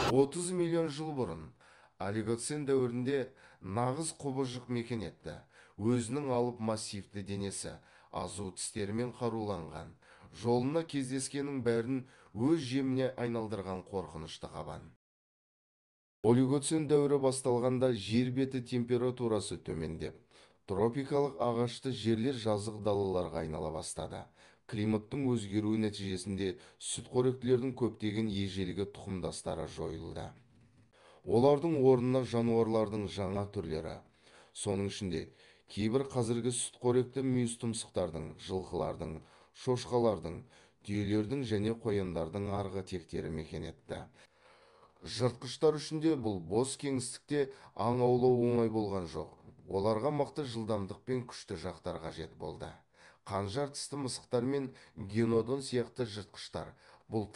30 миллион жыл бұрын олигоцен дәуірінде нағыз құбыжық мекен етті. Өзінің алып массивті денесі, азу тістерімен қаруланған, жолына кездескеннің бәрін өз жеміне айналдырған қорқынышты қабан. Олигоцен дәуірі басталғанда жер беті температурасы төмендеп, тропикалық ағашты жерлер жазық далаларға айнала бастады. Климаттың өзгеруі нәтижесінде сүтқоректілердің көптеген ежелгі тұқымдастары жойылды. Олардың орнына жануарлардың жаңа түрлері, соның ішінде кейбір қазіргі сүтқоректі мүйізтұмсықтардың, жылқылардың, шошқалардың, түйелердің және қояндардың арғы тектері мекен етті. Жыртқыштар үшін де бұл бос кеңістікте аң аулау оңай болған жоқ. Оларға мықты жылдамдық пен күшті жақтар қажет болды. Қанжар тісті мысықтар мен генодон сияқты жыртқыштар бұл